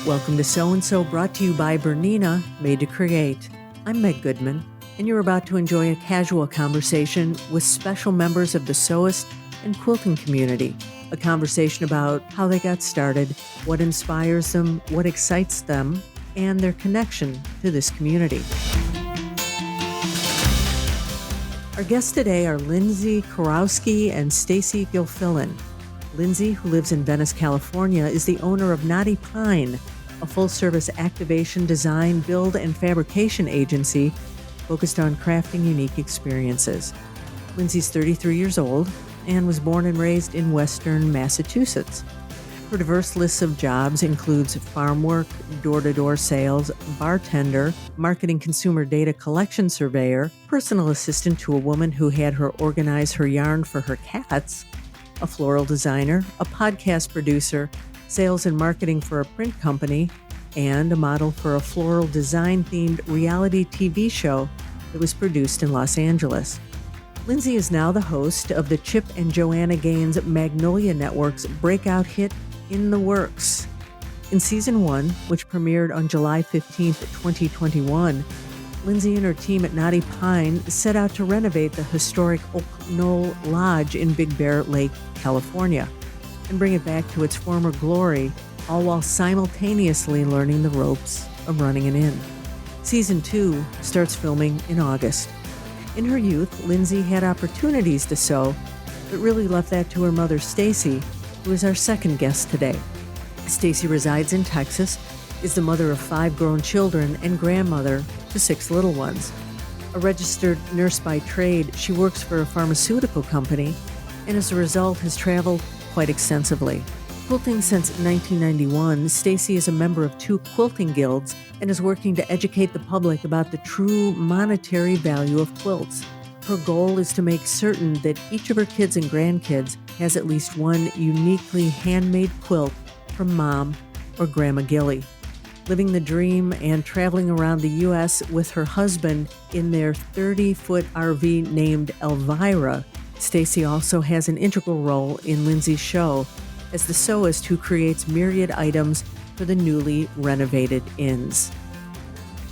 Welcome to So and So, brought to you by BERNINA, made to create. I'm Meg Goodman, and you're about to enjoy a casual conversation with special members of the sewist and quilting community. A conversation about how they got started, what inspires them, what excites them, and their connection to this community. Our guests today are Lindsay Kurowski and Stacey Gilfillan. Lindsay, who lives in Venice, California, is the owner of Knotty Pine, a full-service activation, design, build, and fabrication agency focused on crafting unique experiences. Lindsay's 33 years old and was born and raised in Western Massachusetts. Her diverse list of jobs includes farm work, door-to-door sales, bartender, marketing consumer data collection surveyor, personal assistant to a woman who had her organize her yarn for her cats, a floral designer, a podcast producer, sales and marketing for a print company, and a model for a floral design-themed reality TV show that was produced in Los Angeles. Lindsay is now the host of the Chip and Joanna Gaines Magnolia Network's breakout hit, In the Works. In Season 1, which premiered on July 15, 2021, Lindsay and her team at Knotty Pine set out to renovate the historic Oak Knoll Lodge in Big Bear Lake, California, and bring it back to its former glory, all while simultaneously learning the ropes of running an inn. Season 2 starts filming in August. In her youth, Lindsay had opportunities to sew, but really left that to her mother, Stacey, who is our second guest today. Stacey resides in Texas, is the mother of 5 grown children, and grandmother to 6 little ones. A registered nurse by trade, she works for a pharmaceutical company, and as a result has traveled quite extensively. Quilting since 1991, Stacey is a member of 2 quilting guilds and is working to educate the public about the true monetary value of quilts. Her goal is to make certain that each of her kids and grandkids has at least one uniquely handmade quilt from Mom or Grandma Gilly. Living the dream and traveling around the U.S. with her husband in their 30-foot RV named Elvira, Stacey also has an integral role in Lindsay's show as the sewist who creates myriad items for the newly renovated inns.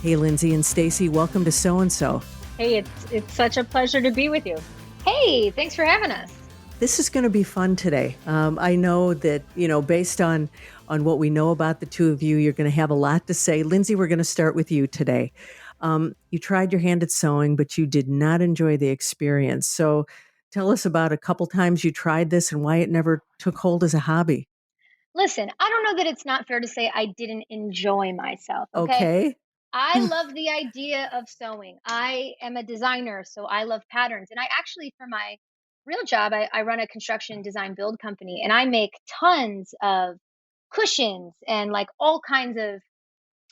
Hey, Lindsay and Stacey, welcome to So and So. Hey, it's such a pleasure to be with you. Hey, thanks for having us. This is going to be fun today. I know that, based on what we know about the two of you, you're going to have a lot to say. Lindsay, we're going to start with you today. You tried your hand at sewing, but you did not enjoy the experience. So tell us about a couple times you tried this and why it never took hold as a hobby. Listen, I don't know that it's not fair to say I didn't enjoy myself, okay? Okay. I love the idea of sewing. I am a designer, so I love patterns. And I actually, for my real job, I run a construction design build company, and I make tons of cushions and like all kinds of,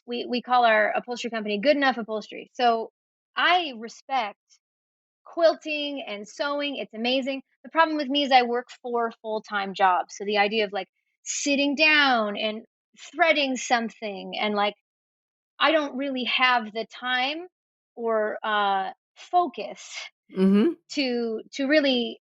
we call our upholstery company Good Enough Upholstery. So I respect quilting and sewing. It's amazing. The problem with me is I work 4 full-time jobs. So the idea of like sitting down and threading something and like I don't really have the time or focus Mm-hmm. to really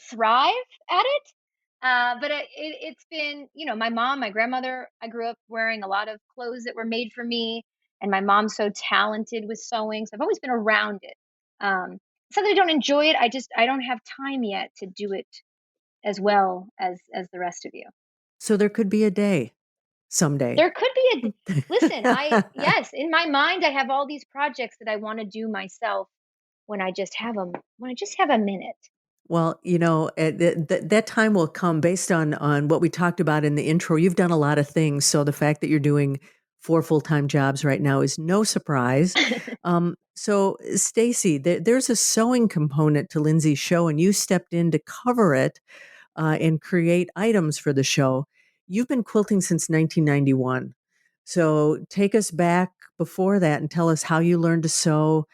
thrive at it. But it's been, my mom, my grandmother, I grew up wearing a lot of clothes that were made for me, and my mom's so talented with sewing, so I've always been around it. It's not that I don't enjoy it. I don't have time yet to do it as well as the rest of you. So there could be a day someday. There could be listen. Yes, in my mind, I have all these projects that I want to do myself when I just have them. When I just have a minute. Well, that time will come based on what we talked about in the intro. You've done a lot of things, so the fact that you're doing 4 full-time jobs right now is no surprise. So, Stacey, there's a sewing component to Lindsay's show, and you stepped in to cover it and create items for the show. You've been quilting since 1991. So, take us back before that and tell us how you learned to sew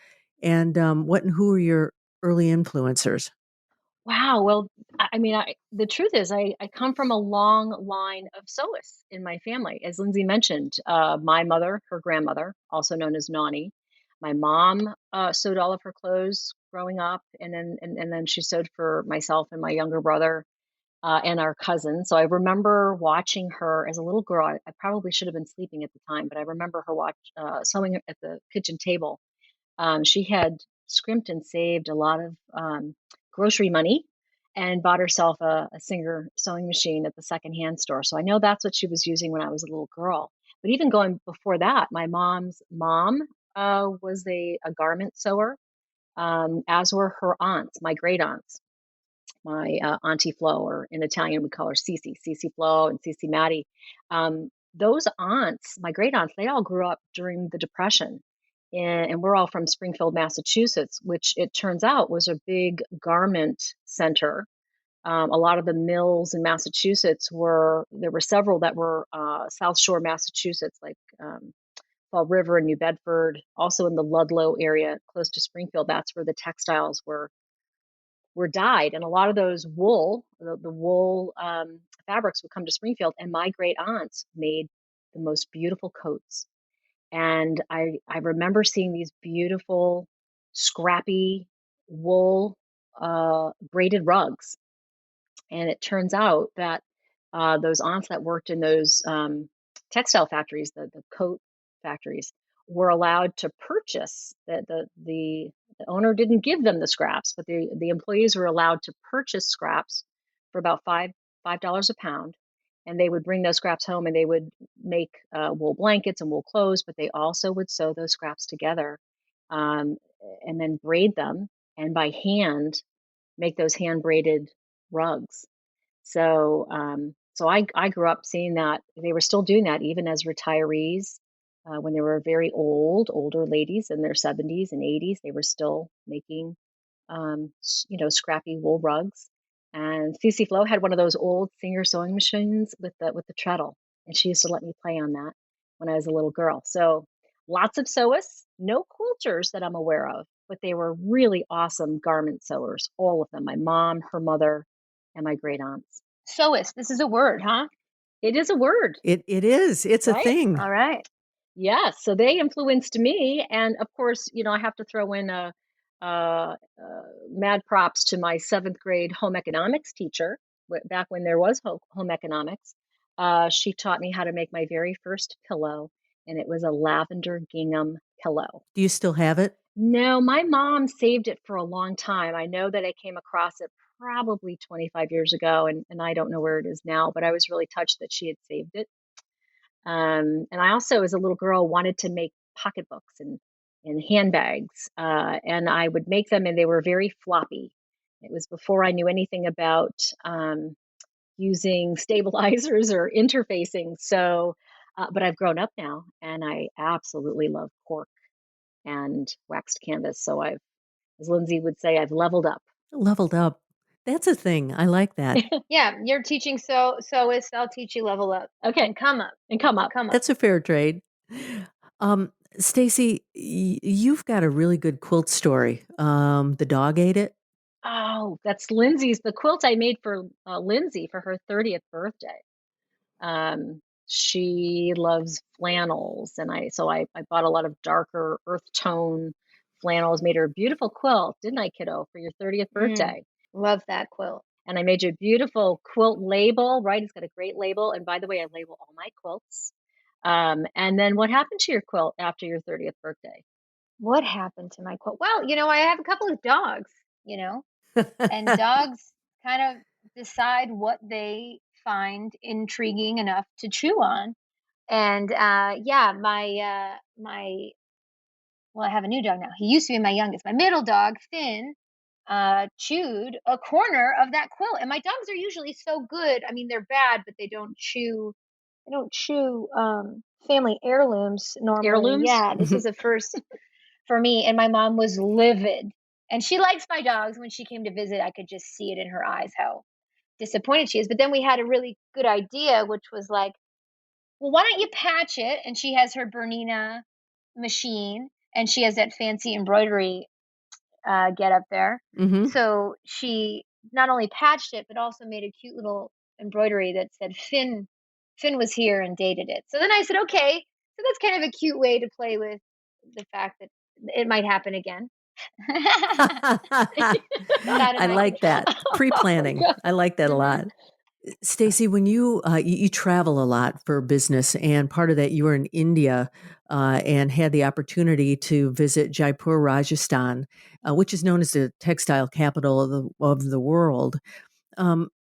and what and who are your early influencers. Wow. Well, the truth is, I come from a long line of sewists in my family. As Lindsay mentioned, my mother, her grandmother, also known as Nani, my mom sewed all of her clothes growing up, and then she sewed for myself and my younger brother. and our cousin. So I remember watching her as a little girl. I probably should have been sleeping at the time, but I remember her sewing at the kitchen table. She had scrimped and saved a lot of grocery money and bought herself a Singer sewing machine at the secondhand store. So I know that's what she was using when I was a little girl. But even going before that, my mom's mom was a garment sewer, as were her aunts, my great aunts, my Auntie Flo, or in Italian we call her Cici Flo and Cici Maddie. Those aunts, my great aunts, they all grew up during the Depression. And we're all from Springfield, Massachusetts, which it turns out was a big garment center. A lot of the mills in Massachusetts there were several that were South Shore, Massachusetts, like Fall River and New Bedford, also in the Ludlow area close to Springfield. That's where the textiles were dyed, and a lot of those the wool fabrics would come to Springfield, and my great aunts made the most beautiful coats. And I remember seeing these beautiful, scrappy wool braided rugs. And it turns out that those aunts that worked in those textile factories, the coat factories, were allowed to purchase the owner didn't give them the scraps, but the employees were allowed to purchase scraps for about $5 a pound. And they would bring those scraps home and they would make wool blankets and wool clothes, but they also would sew those scraps together, um, and then braid them, and by hand make those hand braided rugs. So I grew up seeing that they were still doing that even as retirees. When they were very older ladies in their 70s and 80s, they were still making, scrappy wool rugs. And Cece Flo had one of those old Singer sewing machines with the treadle, and she used to let me play on that when I was a little girl. So lots of sewists, no quilters that I'm aware of, but they were really awesome garment sewers, all of them. My mom, her mother, and my great aunts. Sewist. This is a word, huh? It is a word, It is. It's a right? thing. All right. Yes, so they influenced me, and of course, I have to throw in mad props to my seventh grade home economics teacher. Back when there was home economics, she taught me how to make my very first pillow, and it was a lavender gingham pillow. Do you still have it? No, my mom saved it for a long time. I know that I came across it probably 25 years ago, and I don't know where it is now, but I was really touched that she had saved it. And I also, as a little girl, wanted to make pocketbooks and handbags, and I would make them, and they were very floppy. It was before I knew anything about using stabilizers or interfacing. So, but I've grown up now, and I absolutely love cork and waxed canvas. So as Lindsay would say, I've leveled up. Leveled up. That's a thing. I like that. Yeah, you're teaching sewist. I'll teach you level up. Okay, And come up. and come up. Come up. That's a fair trade. Stacey, you've got a really good quilt story. The dog ate it. Oh, that's Lindsay's. The quilt I made for Lindsay for her 30th birthday. She loves flannels, and I bought a lot of darker earth tone flannels, made her a beautiful quilt, didn't I, kiddo, for your 30th birthday? Love that quilt. And I made you a beautiful quilt label, right? It's got a great label. And by the way, I label all my quilts. And then what happened to your quilt after your 30th birthday? What happened to my quilt? Well, I have a couple of dogs, and dogs kind of decide what they find intriguing enough to chew on. And yeah, well, I have a new dog now. He used to be my youngest. My middle dog, Finn, chewed a corner of that quilt. And my dogs are usually so good. I mean, they're bad, but they don't chew. They don't chew family heirlooms normally. Heirlooms? Yeah, this was a first for me. And my mom was livid. And she likes my dogs. When she came to visit, I could just see it in her eyes how disappointed she is. But then we had a really good idea, which was like, well, why don't you patch it? And she has her BERNINA machine, and she has that fancy embroidery get up there. Mm-hmm. So she not only patched it, but also made a cute little embroidery that said Finn was here and dated it. So then I said, okay, so that's kind of a cute way to play with the fact that it might happen again. It's out of I my like that. control. Pre-planning. Yeah. I like that a Hmm. lot. Stacey, when you travel a lot for business, and part of that you were in India and had the opportunity to visit Jaipur, Rajasthan, which is known as the textile capital of the world.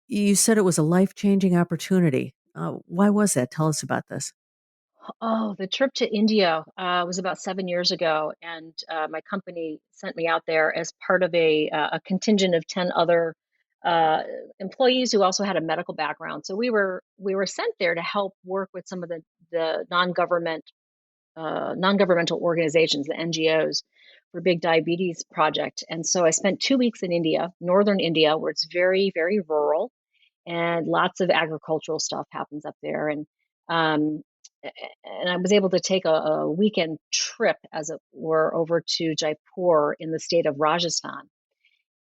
You said it was a life-changing opportunity. Why was that? Tell us about this. Oh, the trip to India was about 7 years ago, and my company sent me out there as part of a contingent of 10 other uh, employees who also had a medical background. So we were sent there to help work with some of the non-governmental organizations, the NGOs, for big diabetes project. And so I spent 2 weeks in India, northern India, where it's very, very rural and lots of agricultural stuff happens up there. Um, and I was able to take a weekend trip, as it were, over to Jaipur in the state of Rajasthan.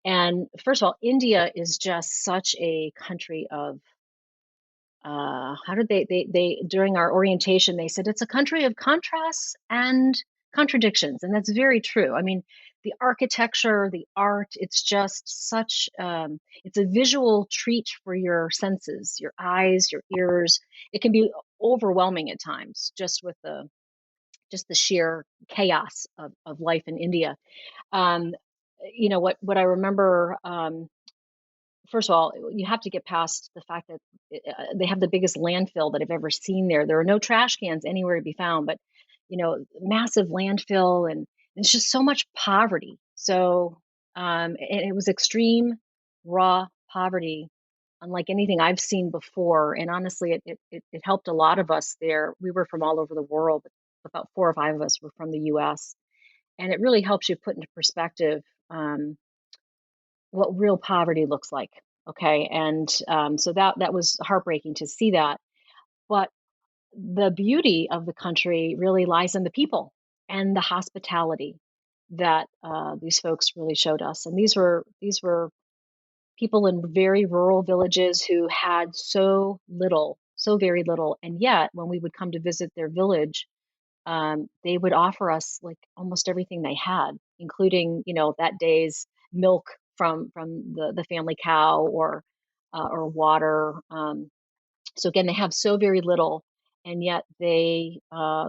And first of all, India is just such a country of how did they during our orientation they said it's a country of contrasts and contradictions, and that's very true. I mean, the architecture, the art, it's just such it's a visual treat for your senses, your eyes, your ears. It can be overwhelming at times, just the sheer chaos of life in India. um, what I remember, first of all, you have to get past the fact that they have the biggest landfill that I've ever seen there. There are no trash cans anywhere to be found, but massive landfill, and it's just so much poverty. So, and it was extreme, raw poverty, unlike anything I've seen before. And honestly, it helped a lot of us there. We were from all over the world, but about 4 or 5 of us were from the U.S., and it really helps you put into perspective. What real poverty looks like. Okay, and so that was heartbreaking to see that. But the beauty of the country really lies in the people and the hospitality that these folks really showed us. And these were people in very rural villages who had so little, so very little, and yet when we would come to visit their village, they would offer us like almost everything they had, including that day's milk from the family cow, or water. So again, they have so very little, and yet the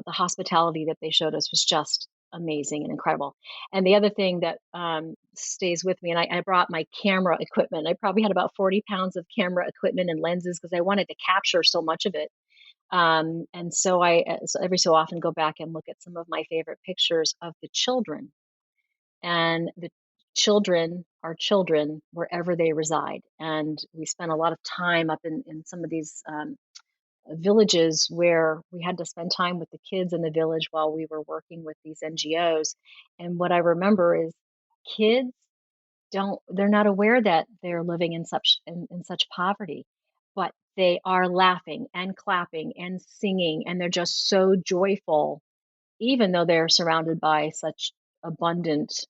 hospitality that they showed us was just amazing and incredible. And the other thing that stays with me, and I brought my camera equipment. I probably had about 40 pounds of camera equipment and lenses because I wanted to capture so much of it. And so so every so often go back and look at some of my favorite pictures of the children, and the children are children wherever they reside. And we spent a lot of time up in some of these villages where we had to spend time with the kids in the village while we were working with these NGOs. And what I remember is kids they're not aware that they're living in such poverty, but they are laughing and clapping and singing, and they're just so joyful even though they're surrounded by such abundant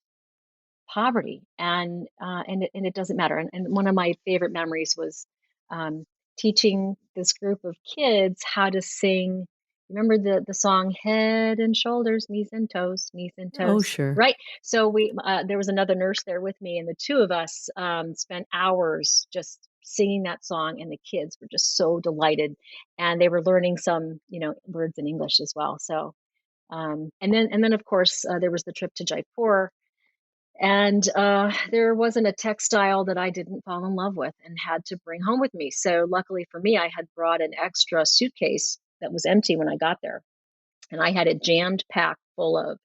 poverty. And it doesn't matter. And one of my favorite memories was um, teaching this group of kids how to sing. Remember the song "Head and Shoulders, Knees and Oh, Toes," sure. right? So we there was another nurse there with me, and the two of us spent hours just singing that song, and the kids were just so delighted, and they were learning some words in English as well. So and then of course there was the trip to Jaipur, and there wasn't a textile that I didn't fall in love with and had to bring home with me. So luckily for me, I had brought an extra suitcase that was empty when I got there, and I had it jammed packed full of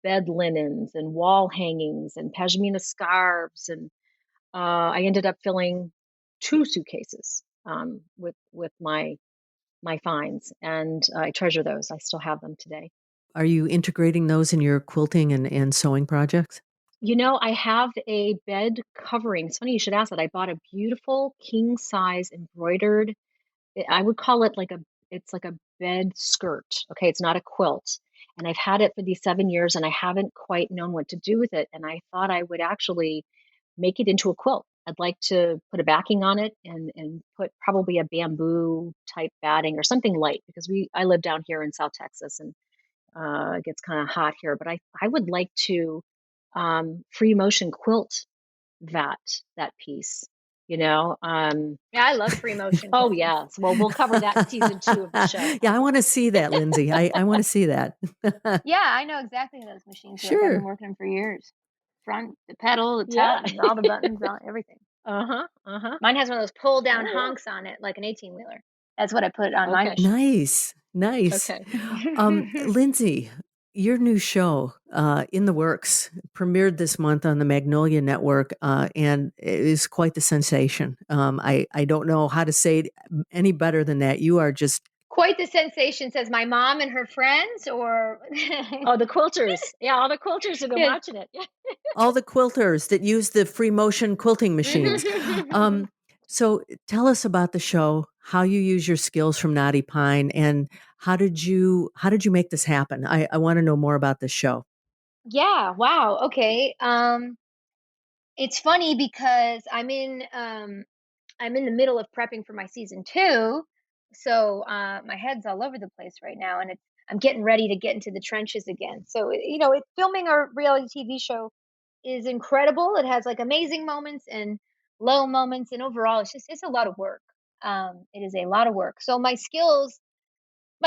bed linens and wall hangings and pashmina scarves, and I ended up filling two suitcases with my finds, and I treasure those. I still have them today. Are you integrating those in your quilting and sewing projects? I have a bed covering. It's funny you should ask that. I bought a beautiful king size embroidered. I would call it it's like a bed skirt. Okay, it's not a quilt. And I've had it for these 7 years, and I haven't quite known what to do with it. And I thought I would actually make it into a quilt. I'd like to put a backing on it, and put probably a bamboo type batting or something light, because I live down here in South Texas, and it gets kind of hot here. But I would like to free motion quilt that piece, you know. Yeah, I love free motion Oh quilting. yes. Well, we'll cover that in season 2 of the show. Yeah, I want to see that, Lindsay. I want to see that. Yeah, I know exactly those machines work. I've been Sure. working them for years. Front, the pedal, the Yeah. top, all the buttons, everything. Uh-huh. Uh-huh. Mine has one of those pull down Oh yeah. honks on it, like an 18-wheeler. That's what I put on my Okay. machine. Nice. Nice. Okay. Lindsay, your new show, In the Works, premiered this month on the Magnolia Network, and it is quite the sensation. I don't know how to say it any better than that. You are just Quite the sensation, says my mom and her friends, or Oh, the quilters. Yeah, all the quilters have been yes. watching it. Yeah. all the quilters that use the free motion quilting machines. So tell us about the show, how you use your skills from Knotty Pine, and how did you make this happen? I want to know more about this show. Yeah, wow. Okay. It's funny because I'm in the middle of prepping for my season 2. So my head's all over the place right now, and I'm getting ready to get into the trenches again. So filming a reality TV show is incredible. It has like amazing moments and low moments, and overall it's a lot of work. It is a lot of work. So my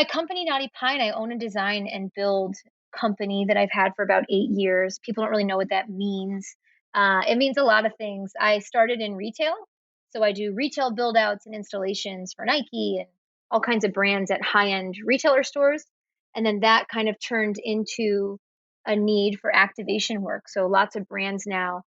company, Knotty Pine, I own and design and build company that I've had for about 8 years. People don't really know what that means. It means a lot of things. I started in retail, so I do retail build outs and installations for Nike and all kinds of brands at high end retailer stores. And then that kind of turned into a need for activation work. So lots of brands now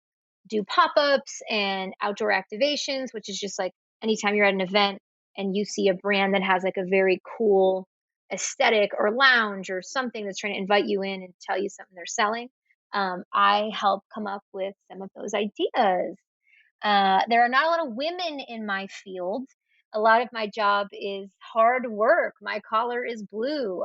do pop-ups and outdoor activations, which is just like anytime you're at an event and you see a brand that has like a very cool aesthetic or lounge or something that's trying to invite you in and tell you something they're selling. I help come up with some of those ideas. There are not a lot of women in my field. A lot of my job is hard work. My collar is blue.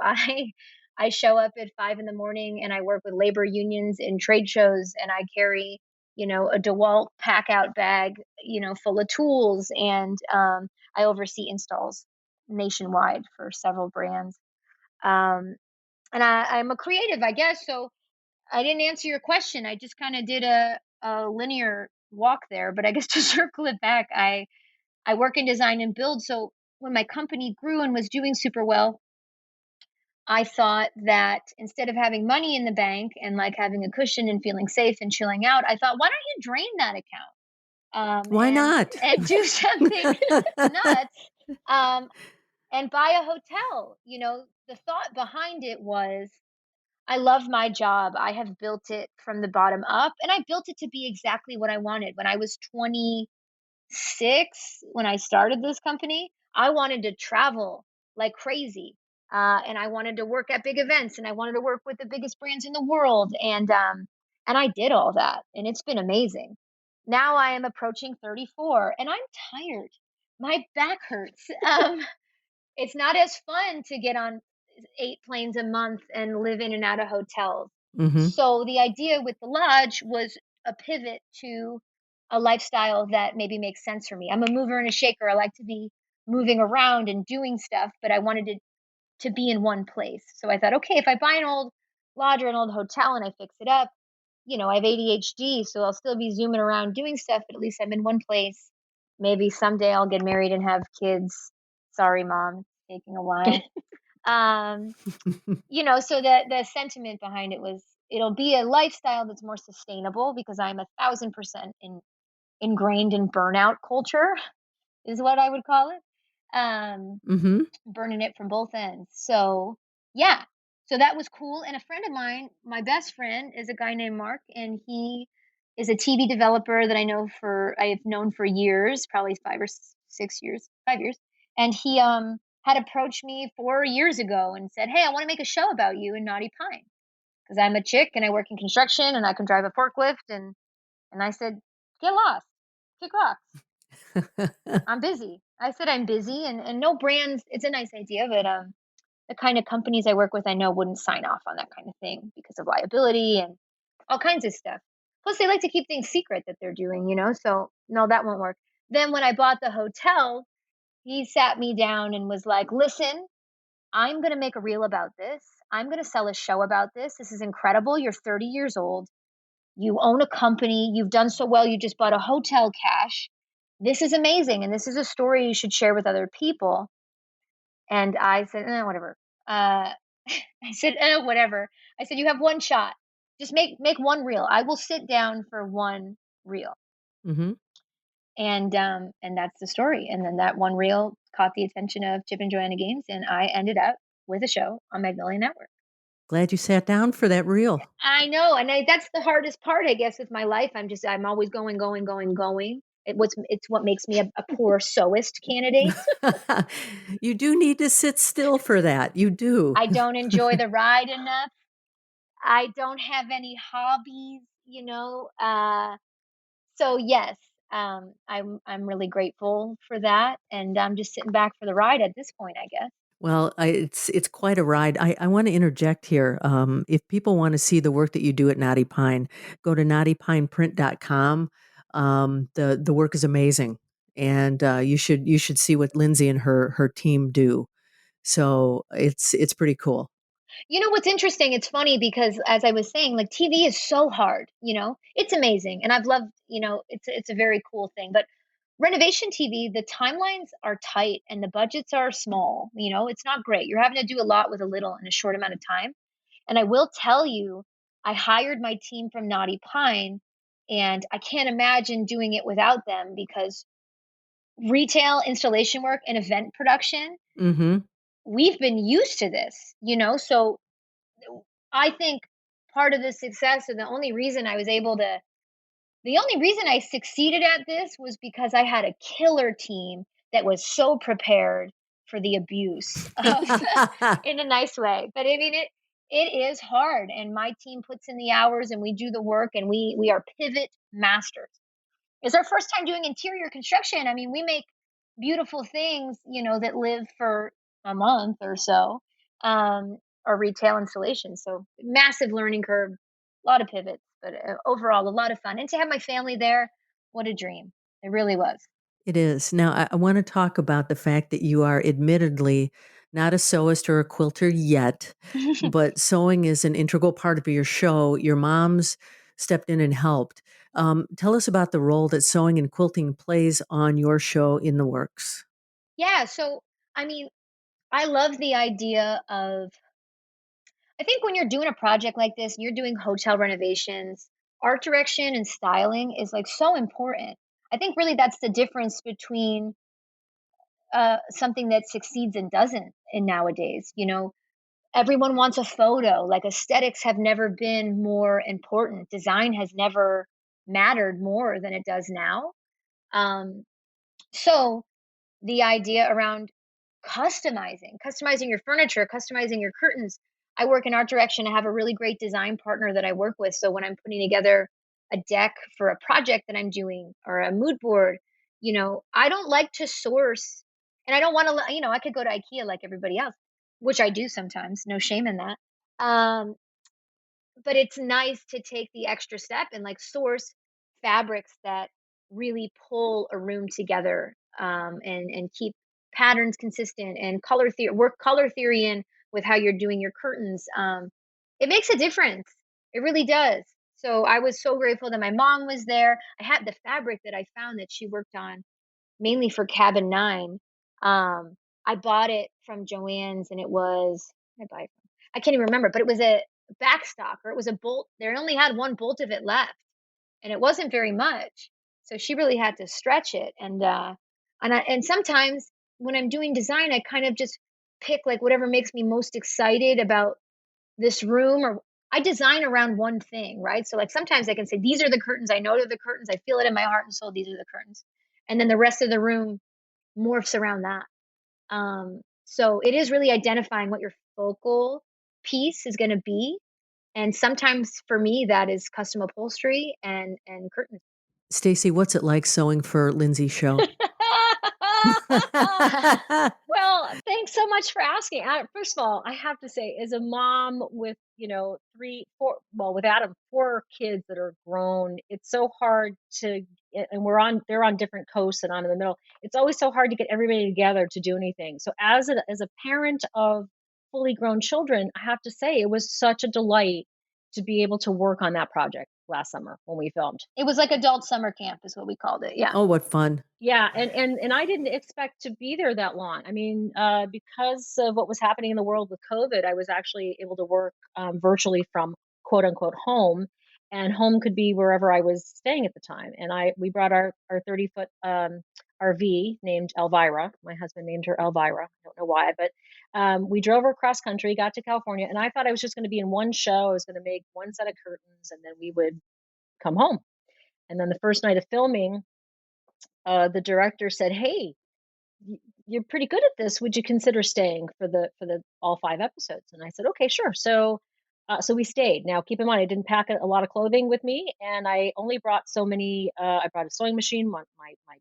I show up at 5 in the morning and I work with labor unions in trade shows, and I carry, a DeWalt pack out bag, full of tools, and I oversee installs nationwide for several brands. Um, and I'm a creative, I guess. So I didn't answer your question. I just kind of did a linear walk there, but I guess to circle it back, I work in design and build. So when my company grew and was doing super well, I thought that instead of having money in the bank and like having a cushion and feeling safe and chilling out, I thought, why don't you drain that account, Why and not? do something nuts, and buy a hotel. The thought behind it was, I love my job. I have built it from the bottom up, and I built it to be exactly what I wanted. When I was 26, when I started this company, I wanted to travel like crazy. And I wanted to work at big events, and I wanted to work with the biggest brands in the world. And I did all that, and it's been amazing. Now I am approaching 34 and I'm tired. My back hurts. It's not as fun to get on 8 planes a month and live in and out of hotels. Hmm. So the idea with the lodge was a pivot to a lifestyle that maybe makes sense for me. I'm a mover and a shaker. I like to be moving around and doing stuff, but I wanted to be in one place. So I thought, okay, if I buy an old lodge or an old hotel and I fix it up, I have ADHD, so I'll still be zooming around doing stuff, but at least I'm in one place. Maybe someday I'll get married and have kids. Sorry, mom, it's taking a while. Um, so the sentiment behind it was, it'll be a lifestyle that's more sustainable because I'm 1,000% ingrained in burnout culture, is what I would call it. Hmm. Burning it from both ends. So yeah, so that was cool. And a friend of mine, my best friend, is a guy named Mark, and he is a TV developer that I have known for years, probably 5 or 6 years, 5 years. And he had approached me 4 years ago and said, "Hey, I want to make a show about you in Knotty Pine because I'm a chick and I work in construction and I can drive a forklift." And I said, "Get lost, kick rocks. I'm busy." I said I'm busy, and no brands. It's a nice idea, but the kind of companies I work with, I know wouldn't sign off on that kind of thing because of liability and all kinds of stuff. Plus, they like to keep things secret that they're doing. So no, that won't work. Then when I bought the hotel, he sat me down and was like, "Listen, I'm going to make a reel about this. I'm going to sell a show about this. This is incredible. You're 30 years old. You own a company. You've done so well. You just bought a hotel cash. This is amazing. And this is a story you should share with other people. And I said, whatever. I said, whatever. I said, you have one shot. Just make one reel. I will sit down for one reel. Mm-hmm. And that's the story. And then that one reel caught the attention of Chip and Joanna Gaines, and I ended up with a show on Magnolia Network. Glad you sat down for that reel. I know, and that's the hardest part, I guess, with my life. I'm always going, going, going, going. It's what makes me a poor sewist candidate. You do need to sit still for that. You do. I don't enjoy the ride enough. I don't have any hobbies, So yes, I'm really grateful for that, and I'm just sitting back for the ride at this point, I guess. Well, it's quite a ride. I want to interject here. If people want to see the work that you do at Knotty Pine, go to knottypineprint.com. The work is amazing, and you should see what Lindsay and her team do. So it's pretty cool. You know what's interesting? It's funny because as I was saying, like TV is so hard, It's amazing and I've loved, it's a very cool thing. But renovation TV, the timelines are tight and the budgets are small, It's not great. You're having to do a lot with a little in a short amount of time. And I will tell you, I hired my team from Knotty Pine and I can't imagine doing it without them because retail installation work and event production, Mm-hmm. we've been used to this, So I think part of the success and the only reason I succeeded at this was because I had a killer team that was so prepared for the abuse of, in a nice way. But I mean, it is hard and my team puts in the hours and we do the work and we are pivot masters. It's our first time doing interior construction. I mean, we make beautiful things, that live for a month or so, or retail installations. So massive learning curve, a lot of pivots, but overall, a lot of fun. And to have my family there, what a dream. It really was. It is. Now, I want to talk about the fact that you are admittedly not a sewist or a quilter yet, but sewing is an integral part of your show. Your mom's stepped in and helped. Tell us about the role that sewing and quilting plays on your show in the works. Yeah. So, I mean, I love the idea of, I think when you're doing a project like this, you're doing hotel renovations, art direction and styling is like so important. I think really that's the difference between something that succeeds and doesn't in nowadays. Everyone wants a photo. Like aesthetics have never been more important. Design has never mattered more than it does now. So the idea around customizing your furniture, customizing your curtains. I work in art direction. I have a really great design partner that I work with. So when I'm putting together a deck for a project that I'm doing or a mood board, I don't like to source and I don't want to, I could go to IKEA like everybody else, which I do sometimes. No shame in that. But it's nice to take the extra step and like source fabrics that really pull a room together, and keep patterns consistent and color theory in with how you're doing your curtains. It makes a difference. It really does. So I was so grateful that my mom was there. I had the fabric that I found that she worked on mainly for Cabin 9. I bought it from Joann's and it was, I buy it from? I can't even remember, but it was a backstop or it was a bolt. They only had one bolt of it left and it wasn't very much. So she really had to stretch it. And sometimes when I'm doing design, I kind of just pick like whatever makes me most excited about this room, or I design around one thing, right? So like sometimes I can say, these are the curtains. I know they're the curtains. I feel it in my heart and soul. These are the curtains. And then the rest of the room morphs around that. So it is really identifying what your focal piece is going to be. And sometimes for me, that is custom upholstery and curtains. Stacey, what's it like sewing for Lindsay's show? Well, thanks so much for asking. First of all, I have to say, as a mom with, three, four, well, with Adam, four kids that are grown, it's so hard to, and they're on different coasts and I'm in the middle. It's always so hard to get everybody together to do anything. So as a parent of fully grown children, I have to say it was such a delight to be able to work on that project last summer when we filmed. It was like adult summer camp is what we called it. Yeah. Oh, what fun. Yeah, and I didn't expect to be there that long. I mean, because of what was happening in the world with COVID, I was actually able to work virtually from quote unquote home, and home could be wherever I was staying at the time. And we brought our 30-foot RV named Elvira. My husband named her Elvira. I don't know why, but we drove her cross country, got to California, and I thought I was just going to be in one show. I was going to make one set of curtains, and then we would come home. And then the first night of filming, the director said, "Hey, you're pretty good at this. Would you consider staying for the all 5 episodes?" And I said, "Okay, sure." So we stayed. Now, keep in mind, I didn't pack a lot of clothing with me, and I only brought so many. I brought a sewing machine, my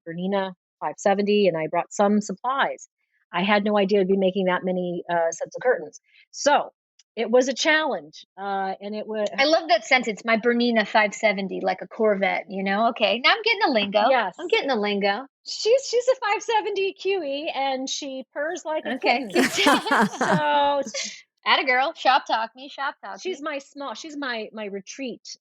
BERNINA 570, and I brought some supplies. I had no idea I'd be making that many sets of curtains. So it was a challenge, and it was. I love that sentence. My BERNINA 570, like a Corvette. Okay, now I'm getting the lingo. Yes, I'm getting the lingo. She's a 570 QE, and she purrs like a kitten. So, atta girl, shop talk me. She's my retreat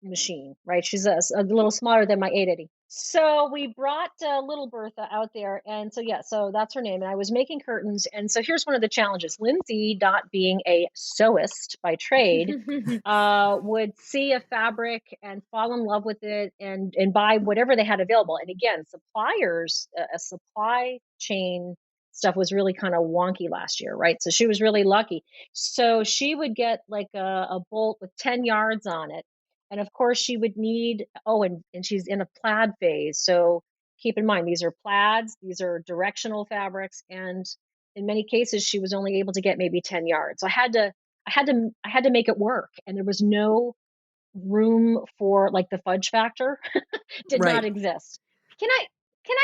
machine, right? She's a little smaller than my 880. So we brought little Bertha out there, and so that's her name. And I was making curtains, and so here's one of the challenges. Lindsay, not being a sewist by trade, would see a fabric and fall in love with it, and buy whatever they had available. And again, suppliers, a supply chain stuff was really kind of wonky last year, right? So she was really lucky. So she would get like a bolt with 10 yards on it. And of course she would need, and she's in a plaid phase. So keep in mind, these are plaids, these are directional fabrics. And in many cases, she was only able to get maybe 10 yards. So I had to make it work. And there was no room for like the fudge factor did not exist. Can I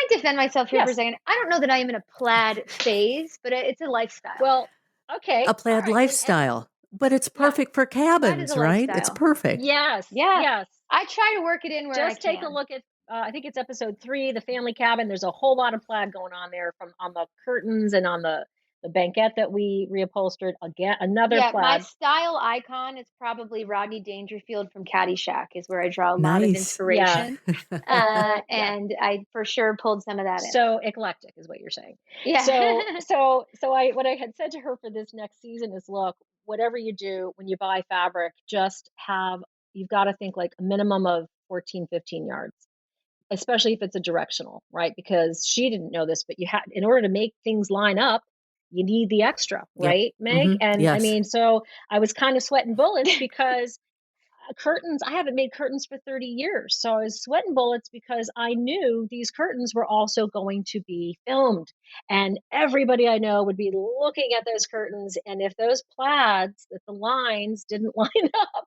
defend myself here for a second? I don't know that I am in a plaid phase, but it's a lifestyle. Well, okay. A plaid lifestyle. But it's perfect for cabins, right? It's perfect. Yes. I try to work it in where I can. Just take a look at, I think it's episode 3, the family cabin. There's a whole lot of plaid going on there on the curtains and on the banquette that we reupholstered. Again, another plaid. My style icon is probably Rodney Dangerfield from Caddyshack, is where I draw a lot of inspiration. Yeah. And I for sure pulled some of that in. So eclectic is what you're saying. Yeah. So what I had said to her for this next season is, look, whatever you do when you buy fabric, you've got to think like a minimum of 14, 15 yards, especially if it's a directional, right? Because she didn't know this, but in order to make things line up, you need the extra, right, Meg? Mm-hmm. And I mean, so I was kind of sweating bullets because curtains, I haven't made curtains for 30 years. So I was sweating bullets because I knew these curtains were also going to be filmed. And everybody I know would be looking at those curtains. And if those plaids, if the lines didn't line up,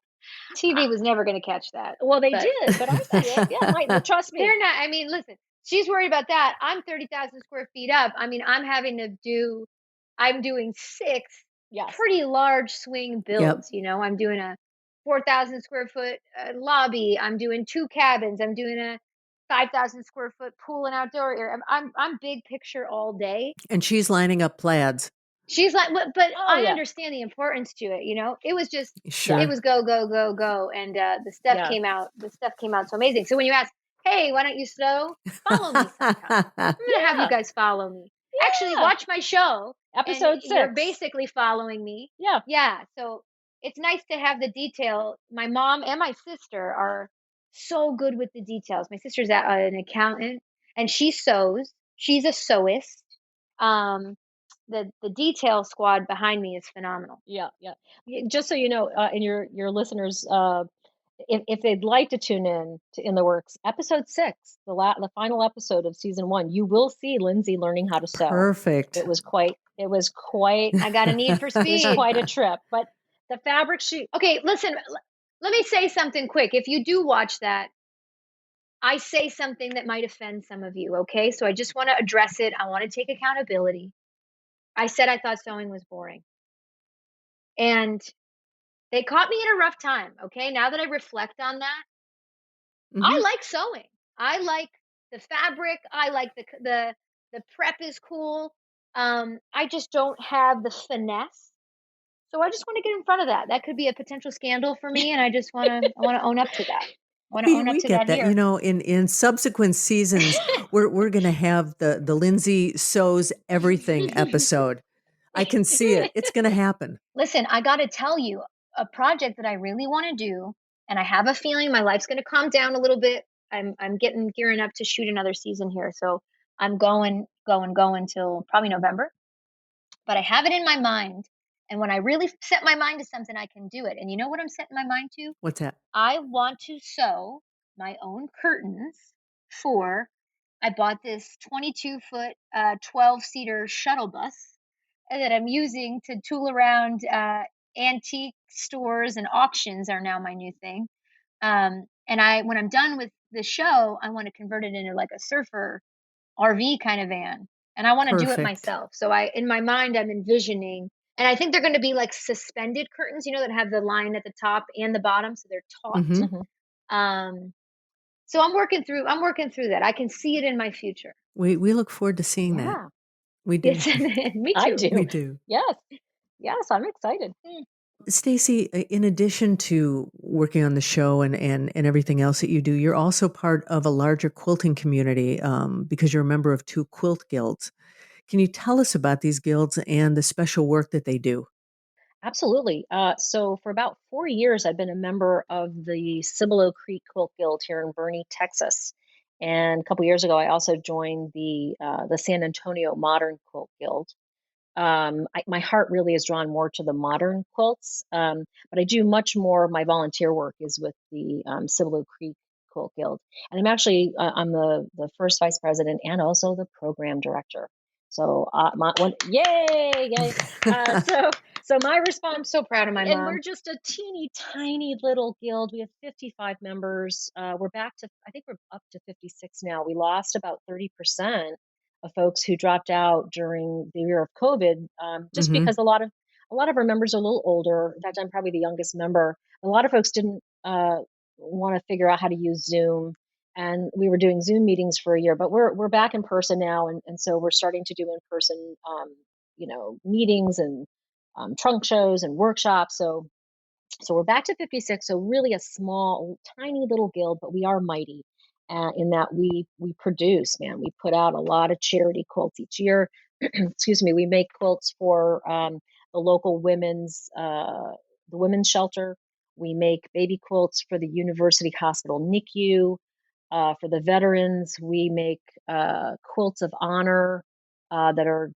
TV was never going to catch that. Well, they did, but I did. Yeah, trust me. They're not. I mean, listen, she's worried about that. I'm 30,000 square feet up. I mean, I'm doing 6 pretty large swing builds. I'm doing a 4,000 square foot lobby. I'm doing 2 cabins. I'm doing a 5,000 square foot pool and outdoor area. I'm big picture all day. And she's lining up plaids. She's like, but I understand the importance to it. It was just, it was go, go, go, go. And the stuff came out. The stuff came out so amazing. So when you ask, hey, why don't you sew? Follow me sometime. I'm going to have you guys follow me. Yeah. Actually, watch my show. Episode 6. You're basically following me. Yeah. Yeah. So it's nice to have the detail. My mom and my sister are so good with the details. My sister's an accountant, and she sews. She's a sewist. The detail squad behind me is phenomenal. Yeah. Just so you know, and your listeners, if they'd like to tune in the works, episode 6, the final episode of season 1, you will see Lindsay learning how to sew. Perfect. It was quite. I got a need for speed. It was quite a trip, but the fabric sheet. Okay, listen. Let me say something quick. If you do watch that, I say something that might offend some of you. Okay, so I just want to address it. I want to take accountability. I said I thought sewing was boring. And they caught me at a rough time, okay? Now that I reflect on that, I like sewing. I like the fabric. I like the prep is cool. I just don't have the finesse So I just want to get in front of that. That could be a potential scandal for me, and I want to own up to that. I want to own up We to get that that. here. In subsequent seasons, we're going to have the Lindsay sews everything episode. I can see it. It's going to happen. Listen, I got to tell you, a project that I really want to do, and I have a feeling my life's going to calm down a little bit. I'm gearing up to shoot another season here, so I'm going till probably November. But I have it in my mind, and when I really set my mind to something, I can do it. And you know what I'm setting my mind to? What's that? I want to sew my own curtains for. I bought this 22-foot, 12-seater shuttle bus that I'm using to tool around. Antique stores and auctions are now my new thing. And when I'm done with the show, I want to convert it into like a surfer RV kind of van, and I want to do it Perfect. myself. So in my mind, I'm envisioning, and I think they're going to be like suspended curtains, that have the line at the top and the bottom, so they're taut. Mm-hmm. Um, so I'm working through that. I can see it in my future. We look forward to seeing that. Yeah. We do. It's, me too. I do. We do. Yes. Yes, I'm excited. Stacey, in addition to working on the show and everything else that you do, you're also part of a larger quilting community because you're a member of 2 quilt guilds. Can you tell us about these guilds and the special work that they do? Absolutely. So for about 4 years, I've been a member of the Cibolo Creek Quilt Guild here in Boerne, Texas. And a couple years ago, I also joined the San Antonio Modern Quilt Guild. My heart really is drawn more to the modern quilts, but I do much more of my volunteer work is with the Cibolo Creek Quilt Guild. And I'm the first vice president and also the program director. So yay! So my response. I'm so proud of my And mom. we're just a teeny tiny little guild. We have 55 members. We're back to, I think we're up to 56 now. We lost about 30% of folks who dropped out during the year of COVID, just Mm-hmm. because a lot of our members are a little older. In fact, I'm probably the youngest member. A lot of folks didn't want to figure out how to use Zoom, and we were doing Zoom meetings for a year. But we're back in person now, and so we're starting to do in person, meetings and trunk shows and workshops. So we're back to 56. So really a small, tiny little guild, but we are mighty in that we produce, man. We put out a lot of charity quilts each year. Excuse me. We make quilts for the local the women's shelter. We make baby quilts for the University Hospital NICU. For the veterans, we make quilts of honor that are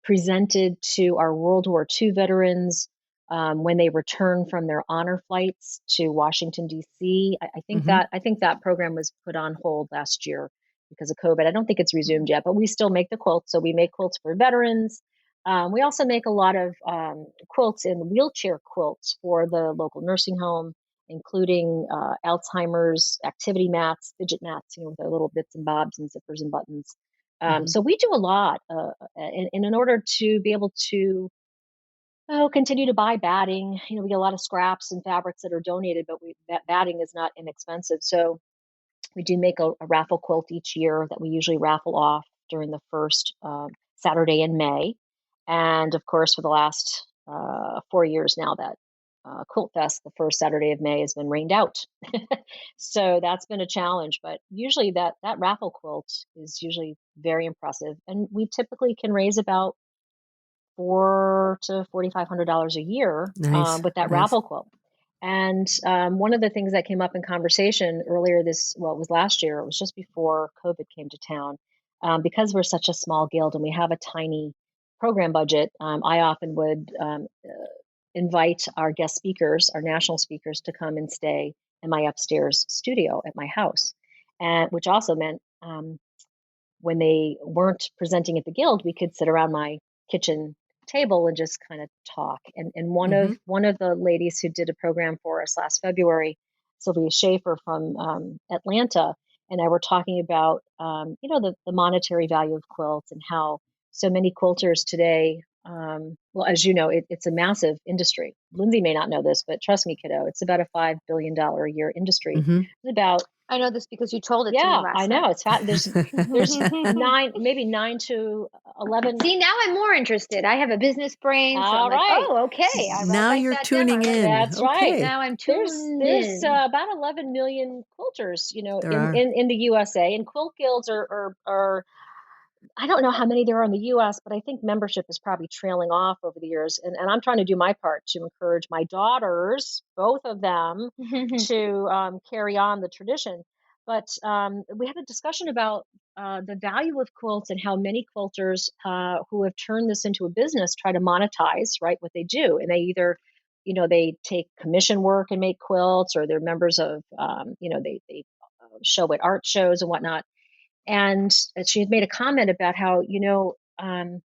presented to our World War II veterans when they return from their honor flights to Washington D.C. I think Mm-hmm. that program was put on hold last year because of COVID. I don't think it's resumed yet, but we still make the quilts. So we make quilts for veterans. We also make a lot of quilts and wheelchair quilts for the local nursing home, including Alzheimer's activity mats, fidget mats, with their little bits and bobs and zippers and buttons. Mm-hmm. So we do a lot, and in order to be able to continue to buy batting. We get a lot of scraps and fabrics that are donated, but that batting is not inexpensive. So we do make a raffle quilt each year that we usually raffle off during the first Saturday in May. And of course, for the last 4 years now, that Quilt Fest, the first Saturday of May, has been rained out. So that's been a challenge. But usually that raffle quilt is usually very impressive. And we typically can raise about $400 to $4,500 a year Nice. with that Nice. raffle quilt. And one of the things that came up in conversation earlier it was last year, it was just before COVID came to town, because we're such a small guild and we have a tiny program budget, I often would invite our guest speakers, our national speakers, to come and stay in my upstairs studio at my house, and which also meant when they weren't presenting at the guild, we could sit around my kitchen table and just kind of talk. And Mm-hmm. one of the ladies who did a program for us last February, Sylvia Schaefer from Atlanta, and I were talking about the monetary value of quilts and how so many quilters today. Well, as you know, it's a massive industry. Lindsay may not know this, but trust me, kiddo, it's about a $5 billion a year industry. Mm-hmm. It's about I know this because you told it to me Yeah, I last know. night. It's fat. There's maybe 9 to 11. See, now I'm more interested. I have a business brain, so I'm All like, right. oh, okay. I'll Now write you're that down. tuning in. That's right. Okay. Now I'm There's tuned there's in. about 11 million quilters, There are. in the USA, and quilt guilds are I don't know how many there are in the US, but I think membership is probably trailing off over the years. And I'm trying to do my part to encourage my daughters, both of them, to carry on the tradition. But we had a discussion about the value of quilts and how many quilters who have turned this into a business try to monetize, right, what they do. And they either, they take commission work and make quilts, or they're members of, they show at art shows and whatnot. And she had made a comment about how, when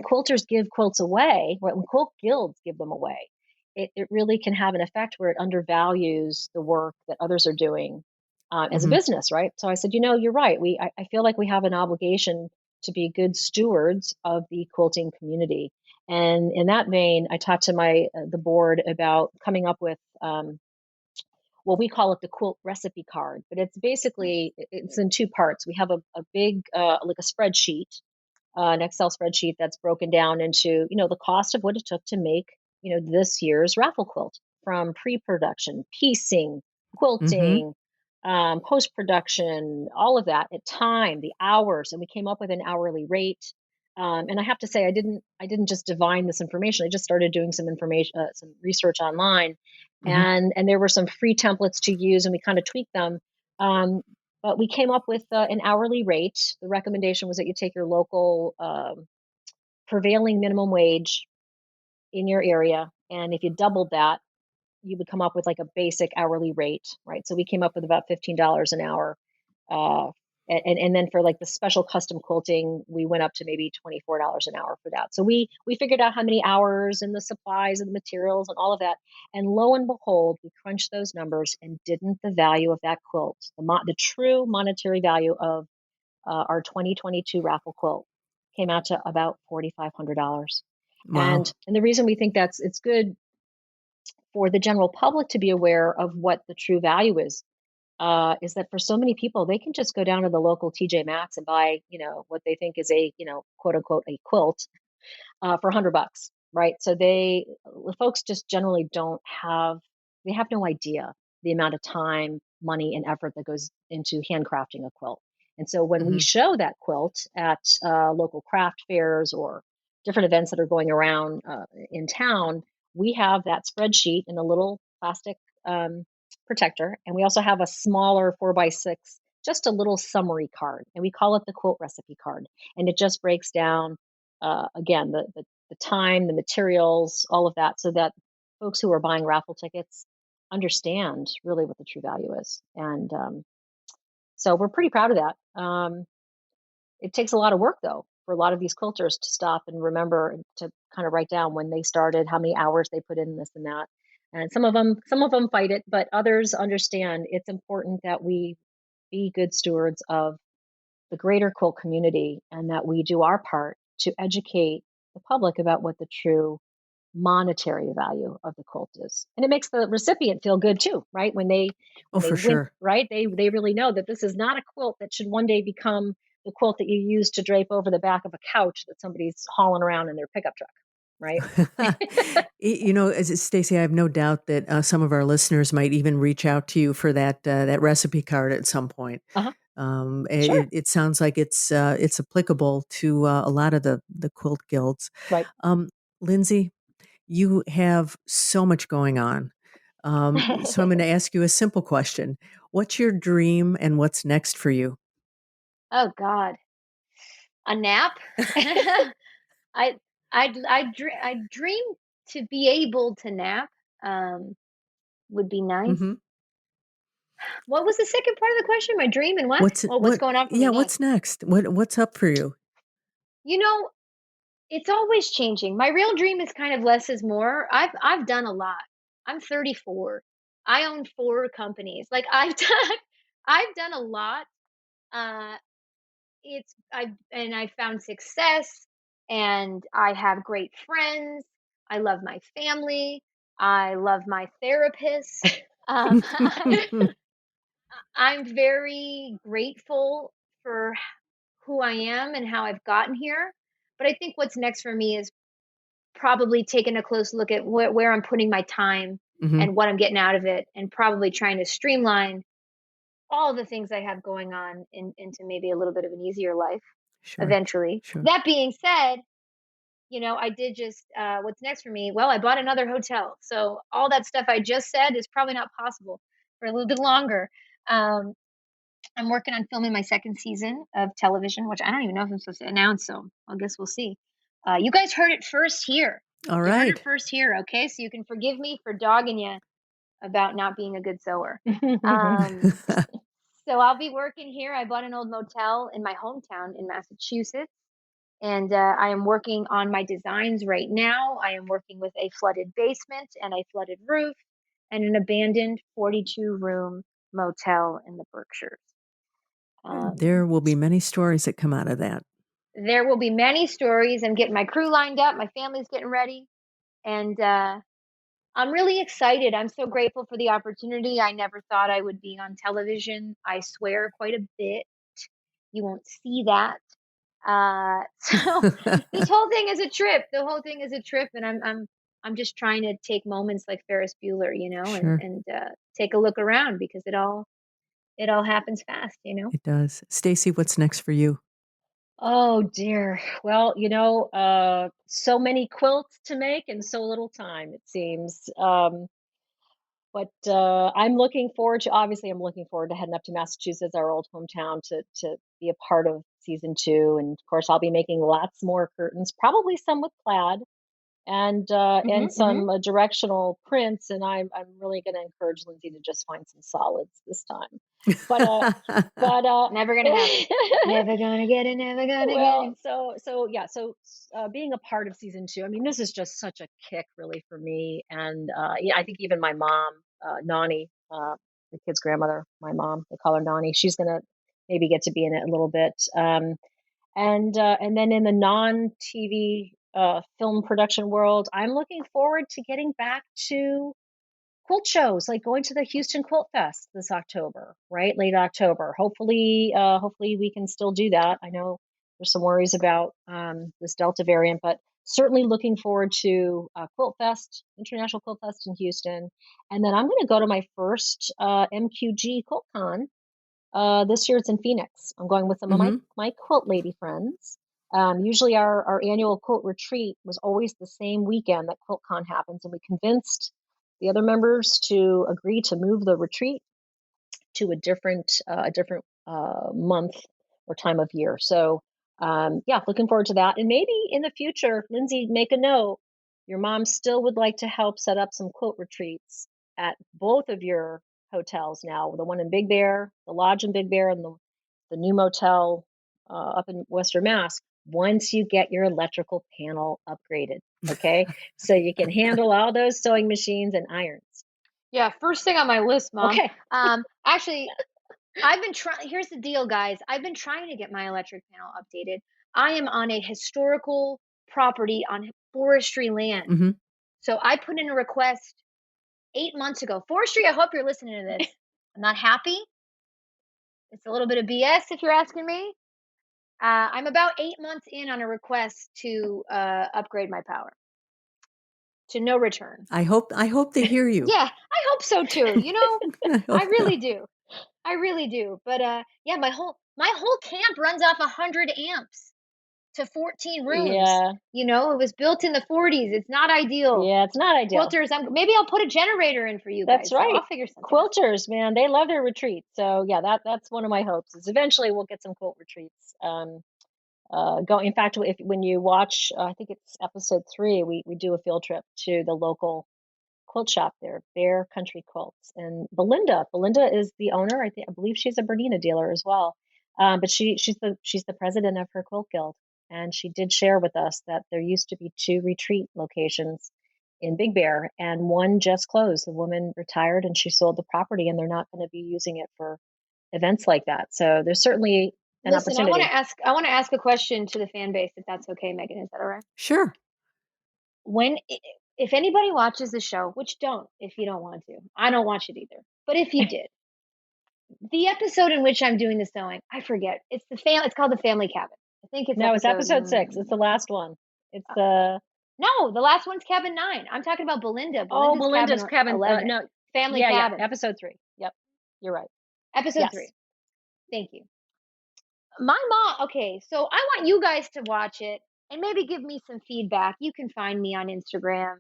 quilters give quilts away, when quilt guilds give them away, it really can have an effect where it undervalues the work that others are doing as a Mm-hmm. business, right? So I said, you're right. I feel like we have an obligation to be good stewards of the quilting community. And in that vein, I talked to the board about coming up with well, we call it the quilt recipe card, but it's in two parts. We have a big, like a spreadsheet, an Excel spreadsheet that's broken down into, the cost of what it took to make, this year's raffle quilt, from pre-production, piecing, Mm-hmm. quilting, post-production, all of that, at time, the hours, and we came up with an hourly rate. And I have to say, I didn't just divine this information. I just started doing some research online, Mm-hmm. and there were some free templates to use, and we kind of tweaked them. Um, but we came up with an hourly rate. The recommendation was that you take your local prevailing minimum wage in your area, and if you doubled that, you would come up with like a basic hourly rate, right? So we came up with about $15 an hour. Uh, and then for like the special custom quilting, we went up to maybe $24 an hour for that. So we figured out how many hours and the supplies and the materials and all of that. And lo and behold, we crunched those numbers, and didn't the value of that quilt, the true monetary value of our 2022 raffle quilt, came out to about $4,500. Wow. And the reason we think it's good for the general public to be aware of what the true value is that for so many people, they can just go down to the local TJ Maxx and buy, what they think is a, quote unquote, a quilt for $100, right? So the folks just generally they have no idea the amount of time, money, and effort that goes into handcrafting a quilt. And so when we Mm-hmm. show that quilt at local craft fairs or different events that are going around in town, we have that spreadsheet in a little plastic protector. And we also have a smaller 4x6, just a little summary card. And we call it the quilt recipe card. And it just breaks down, again, the time, the materials, all of that, so that folks who are buying raffle tickets understand really what the true value is. And so we're pretty proud of that. It takes a lot of work, though, for a lot of these quilters to stop and remember to kind of write down when they started, how many hours they put in this and that. And some of them fight it, but others understand it's important that we be good stewards of the greater quilt community, and that we do our part to educate the public about what the true monetary value of the quilt is. And it makes the recipient feel good too, right? When they Oh, when they for win, sure. right? They really know that this is not a quilt that should one day become the quilt that you use to drape over the back of a couch that somebody's hauling around in their pickup truck, right? Stacey, I have no doubt that some of our listeners might even reach out to you for that recipe card at some point. Uh-huh. It, Sure. it sounds like it's applicable to a lot of the quilt guilds. Right. Lindsay, you have so much going on. So I'm going to ask you a simple question. What's your dream and what's next for you? Oh God, a nap. I I dream to be able to nap. Um, would be nice. Hmm. What was the second part of the question? My dream and what? What's Well, what's what? going on for me Yeah, next? what's next? What's up for you? You know, it's always changing. My real dream is kind of less is more. I've done a lot. I'm 34. I own 4 companies. Like I've done a lot. Uh I've found success, and I have great friends. I love my family. I love my therapist. Um I'm very grateful for who I am and how I've gotten here. But I think what's next for me is probably taking a close look at where I'm putting my time Hmm. and what I'm getting out of it, and probably trying to streamline all the things I have going on into maybe a little bit of an easier life Sure. eventually. Sure. That being said, I did just what's next for me? Well, I bought another hotel. So all that stuff I just said is probably not possible for a little bit longer. Um, I'm working on filming my second season of television, which I don't even know if I'm supposed to announce. So I guess we'll see. You guys heard it first here. All You heard it right. first here, okay? So you can forgive me for dogging you about not being a good sewer. Um, so I'll be working here. I bought an old motel in my hometown in Massachusetts, and I am working on my designs right now. I am working with a flooded basement and a flooded roof and an abandoned 42-room motel in the Berkshires. There will be many stories that come out of that. There will be many stories. I'm getting my crew lined up. My family's getting ready. And I'm really excited. I'm so grateful for the opportunity. I never thought I would be on television. I swear quite a bit. You won't see that. So this whole thing is a trip. The whole thing is a trip, and I'm just trying to take moments like Ferris Bueller, and Sure. take a look around, because it all happens fast. It does. Stacey, what's next for you? Oh dear. Well, so many quilts to make and so little time, it seems. But I'm looking forward to, obviously, I'm looking forward to heading up to Massachusetts, our old hometown, to be a part of season 2. And of course, I'll be making lots more curtains, probably some with plaid and Hmm. some directional prints. And I'm really going to encourage Lindsay to just find some solids this time. But but Never gonna happen. Never gonna get it. Never gonna get well, it. being a part of season 2, I mean, this is just such a kick, really, for me. And yeah, I think even my mom, Nani, the kid's grandmother, my mom, they call her Nani. She's gonna maybe get to be in it a little bit. And then in the non-TV film production world, I'm looking forward to getting back to quilt shows, like going to the Houston Quilt Fest this October, right? Late October. Hopefully we can still do that. I know there's some worries about this Delta variant, but certainly looking forward to Quilt Fest, International Quilt Fest in Houston. And then I'm going to go to my first MQG QuiltCon. This year it's in Phoenix. I'm going with some of my, Hmm. my quilt lady friends. Usually our annual quilt retreat was always the same weekend that QuiltCon happens, and we convinced the other members to agree to move the retreat to a different month or time of year. So yeah, looking forward to that. And maybe in the future, Lindsay, make a note. Your mom still would like to help set up some quilt retreats at both of your hotels now, the one in Big Bear, the lodge in Big Bear, and the new motel up in Western Mass, once you get your electrical panel upgraded. Okay. So you can handle all those sewing machines and irons. Yeah, first thing on my list, Mom. Okay. Actually, I've been trying. Here's the deal, guys. I've been trying to get my electric panel updated. I am on a historical property on forestry land. Hmm. So I put in a request 8 months ago. Forestry, I hope you're listening to this. I'm not happy. It's a little bit of BS if you're asking me. I'm about 8 months in on a request to upgrade my power to no return. I hope they hear you. Yeah, I hope so too. I I hope so. really do. I really do. But yeah, my whole camp runs off 100 amps to 14 rooms. Yeah. It was built in the 40s. It's not ideal. Yeah, it's not ideal. Quilters, maybe I'll put a generator in for you That's guys. right. I'll figure something out. Quilters, man, they love their retreats. So yeah, that's one of my hopes is eventually we'll get some quilt retreats. Go. In fact, if when you watch, I think it's episode 3, we do a field trip to the local quilt shop there, Bear Country Quilts, and Belinda is the owner. I believe she's a BERNINA dealer as well. But she's the president of her quilt guild, and she did share with us that there used to be 2 retreat locations in Big Bear, and one just closed. The woman retired and she sold the property, and they're not going to be using it for events like that. So there's certainly an Listen, I want opportunity. to ask a question to the fan base, if that's okay, Megan. Is that all right? Sure. If anybody watches the show, which don't if you don't want to. I don't watch it either. But if you did, The episode in which I'm doing the sewing, I forget. It's called the Family Cabin. I think it's It's episode 6. It's the last one. It's no, the last one's cabin 9. I'm talking about Belinda. Belinda's cabin 11. no, Family Cabin. episode 3. Yep, you're right. Episode 3. Thank you. My mom. Okay, so I want you guys to watch it and maybe give me some feedback. You can find me on Instagram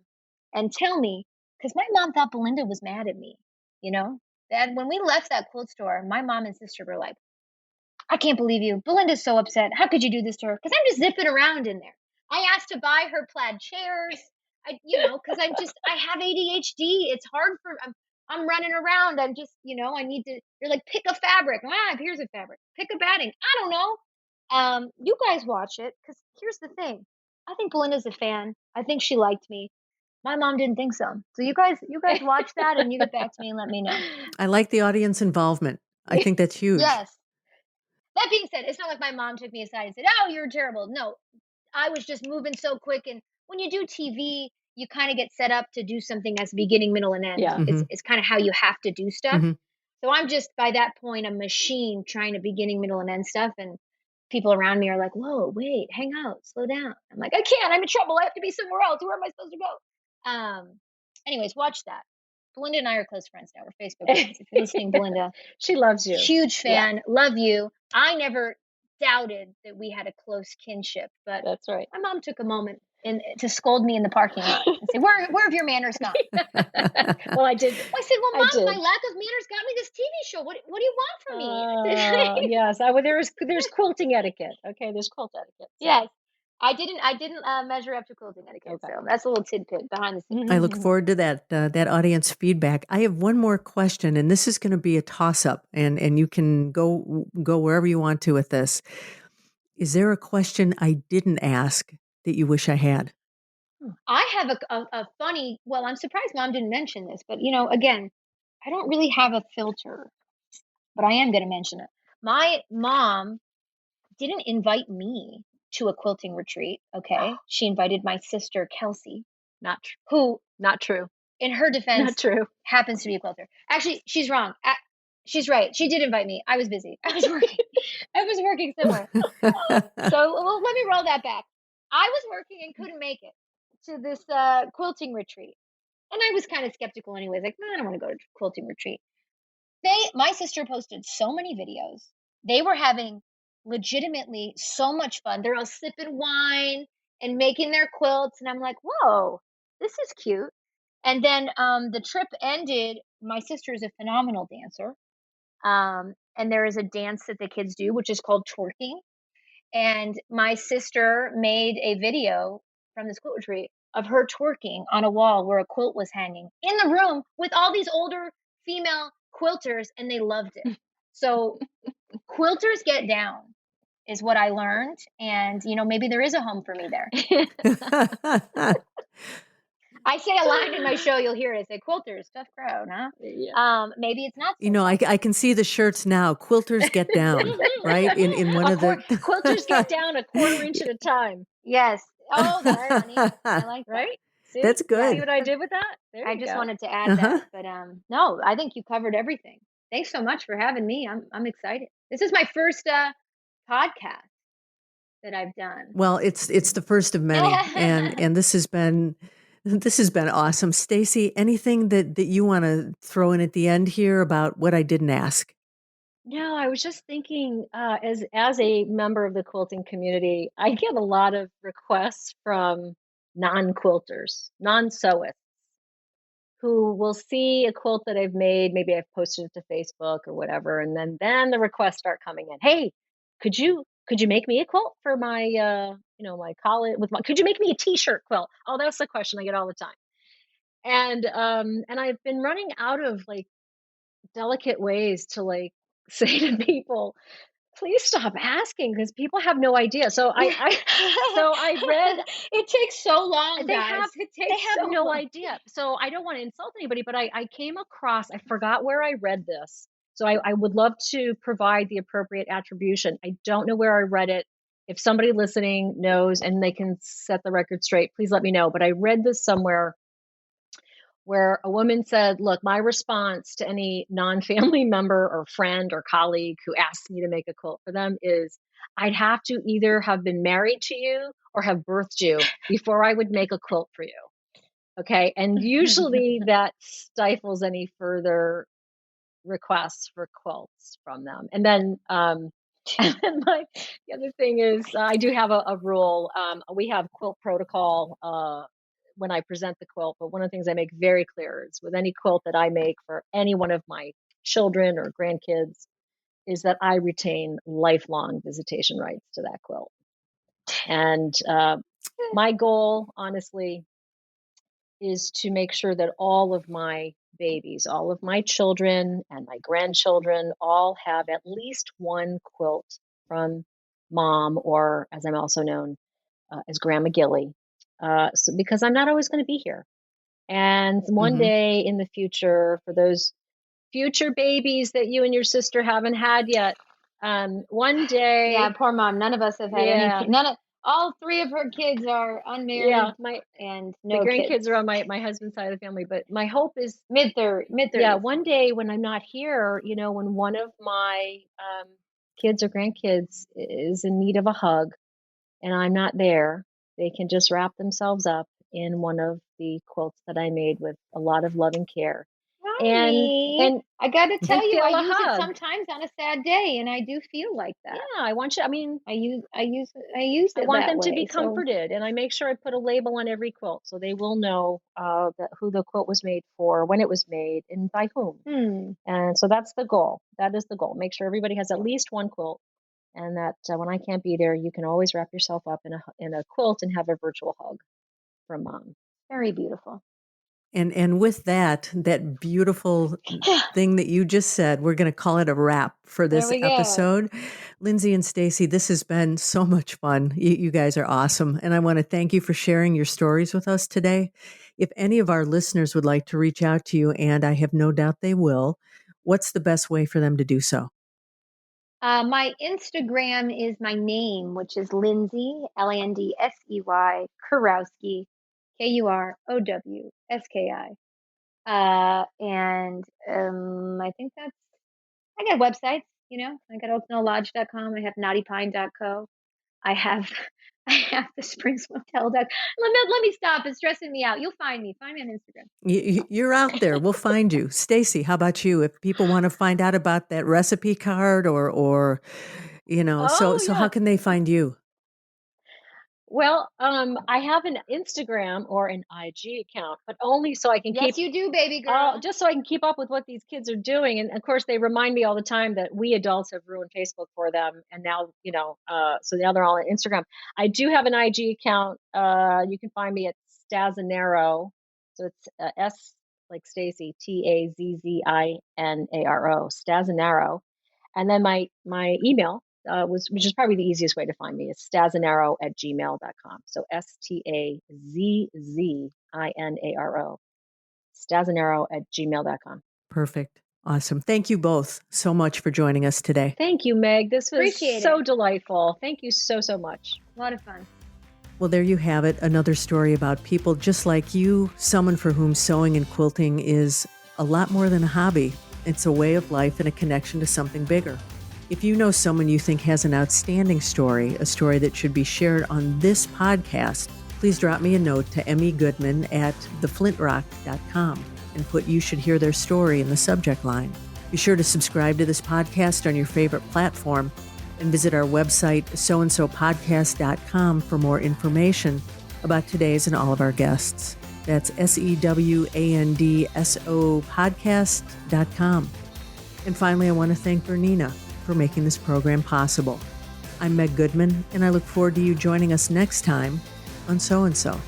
and tell me, because my mom thought Belinda was mad at me. You know, and when we left that quilt store, my mom and sister were like, I can't believe you. Belinda's so upset. How could you do this to her? Because I'm just zipping around in there. I asked to buy her plaid chairs. Because I have ADHD. It's hard I'm running around. I'm just, I need to. They're like, pick a fabric. Here's a fabric. Pick a batting. I don't know. You guys watch it, because here's the thing. I think Belinda's a fan. I think she liked me. My mom didn't think so. So you guys watch that and you get back to me and let me know. I like the audience involvement. I think that's huge. Yes. That being said, it's not like my mom took me aside and said, "Oh, you're terrible." No, I was just moving so quick. And when you do TV, you kind of get set up to do something as beginning, middle, and end. Yeah. It's kind of how you have to do stuff. Mm-hmm. So I'm just, by that point, a machine trying to beginning, middle, and end stuff. And people around me are like, "Whoa, wait, hang out, slow down." I'm like, "I can't. I'm in trouble. I have to be somewhere else. Where am I supposed to go?" Anyways, watch that. Belinda and I are close friends now. We're Facebook friends. If you're listening, Belinda, she loves you. Huge fan. Yeah. Love you. I never doubted that we had a close kinship, but that's right. My mom took a moment to scold me in the parking lot and say, "Where have your manners gone?" Well, I did. I said, "Well, Mom, my lack of manners got me this TV show. What do you want from me?" Yes, there's quilting etiquette. Okay, there's quilt etiquette. So. Yes. I didn't measure up to quilting etiquette, okay. So that's a little tidbit behind the scenes. I look forward to that audience feedback. I have one more question, and this is going to be a toss-up, and you can go wherever you want to with this. Is there a question I didn't ask that you wish I had? I have a funny. Well, I'm surprised Mom didn't mention this, but again, I don't really have a filter, but I am going to mention it. My mom didn't invite me to a quilting retreat. Okay. She invited my sister, Kelsey. Not true. In her defense, not true. Happens to be a quilter. Actually, she's wrong. She's right. She did invite me. I was busy. I was working. I was working somewhere. So let me roll that back. I was working and couldn't make it to this quilting retreat. And I was kind of skeptical anyways. Like, no, I don't want to go to a quilting retreat. My sister posted so many videos. They were having legitimately so much fun. They're all sipping wine and making their quilts. And I'm like, whoa, this is cute. And then the trip ended. My sister is a phenomenal dancer. And there is a dance that the kids do, which is called twerking. And my sister made a video from this quilt retreat of her twerking on a wall where a quilt was hanging in the room with all these older female quilters, and they loved it. So quilters get down is what I learned. And, maybe there is a home for me there. I say a line in my show, you'll hear it. I say, quilters, tough crowd, huh? Yeah. Maybe it's not so I can see the shirts now. Quilters get down, right? In one of the... Quilters get down a quarter inch at a time. Yes. Oh, there, honey. I like that. Right? See? That's good. See what I did with that? I just wanted to add that. But no, I think you covered everything. Thanks so much for having me. I'm excited. This is my first podcast that I've done. Well, it's the first of many, and this has been awesome. Stacey, anything that you want to throw in at the end here about what I didn't ask? No, I was just thinking, as a member of the quilting community, I get a lot of requests from non-quilters, non-sewists, who will see a quilt that I've made. Maybe I've posted it to Facebook or whatever, and then the requests start coming in. Hey, could you make me a quilt for my my college could you make me a t-shirt quilt? Oh, that's the question I get all the time. And I've been running out of delicate ways to say to people, please stop asking, because people have no idea. So I read. It takes so long, guys. They have no idea. So I don't want to insult anybody, but I came across, I forgot where I read this. So I would love to provide the appropriate attribution. I don't know where I read it. If somebody listening knows and they can set the record straight, please let me know. But I read this somewhere where a woman said, look, my response to any non-family member or friend or colleague who asks me to make a quilt for them is, I'd have to either have been married to you or have birthed you before I would make a quilt for you. Okay. And usually that stifles any further requests for quilts from them. And then, the other thing is, I do have a rule. We have quilt protocol when I present the quilt, but one of the things I make very clear is with any quilt that I make for any one of my children or grandkids is that I retain lifelong visitation rights to that quilt. And my goal, honestly, is to make sure that all of my babies, all of my children and my grandchildren all have at least one quilt from mom, or as I'm also known as Grandma Gilly, so, because I'm not always going to be here. And one day in the future, for those future babies that you and your sister haven't had yet, one day. Yeah, poor mom. None of us have had any. All three of her kids are unmarried. Yeah, and no grandkids kids. are on my husband's side of the family. But my hope is mid-30s. Yeah, one day when I'm not here, when one of my kids or grandkids is in need of a hug and I'm not there, they can just wrap themselves up in one of the quilts that I made with a lot of love and care. And I got to tell you, I use hug. it sometimes on a sad day, and I do feel like that. Yeah, I want you. I mean, I use it. I want them to be so. comforted, and I make sure I put a label on every quilt so they will know who the quilt was made for, when it was made, and by whom. And so that's the goal. That is the goal. Make sure everybody has at least one quilt, and that when I can't be there, you can always wrap yourself up in a quilt and have a virtual hug from mom. Very beautiful. And with that beautiful thing that you just said, we're going to call it a wrap for this episode. Lindsay and Stacey, this has been so much fun. You guys are awesome. And I want to thank you for sharing your stories with us today. If any of our listeners would like to reach out to you, and I have no doubt they will, what's the best way for them to do so? My Instagram is my name, which is Lindsay, Landsey, Kurowski, Kurowski. And I think I got websites, I got oaknelllodge.com. I have knottypine.co. I have the springsmotel.com. Let me stop. It's stressing me out. You'll find me. Find me on Instagram. You're out there. We'll find you. Stacey, how about you? If people want to find out about that recipe card or so how can they find you? Well, I have an Instagram or an IG account, but only so I can keep. Yes, you do, baby girl. Just so I can keep up with what these kids are doing. And of course, they remind me all the time that we adults have ruined Facebook for them. And now, so now they're all on Instagram. I do have an IG account. You can find me at Stazzanaro. So it's S like Stacey, Tazzinaro, Stazzanaro. And then my email. Which is probably the easiest way to find me, is stazzanaro@gmail.com. So Stazzanaro, Stazzanaro@gmail.com. Perfect. Awesome. Thank you both so much for joining us today. Thank you, Meg. This was so delightful. Thank you so, so much. A lot of fun. Well, there you have it. Another story about people just like you, someone for whom sewing and quilting is a lot more than a hobby. It's a way of life and a connection to something bigger. If you know someone you think has an outstanding story, a story that should be shared on this podcast, please drop me a note to emmygoodman@theflintrock.com and put "you should hear their story" in the subject line. Be sure to subscribe to this podcast on your favorite platform and visit our website, soandsopodcast.com, for more information about today's and all of our guests. That's SEWANDSO podcast.com. And finally, I want to thank BERNINA for making this program possible. I'm Meg Goodman, and I look forward to you joining us next time on So and So.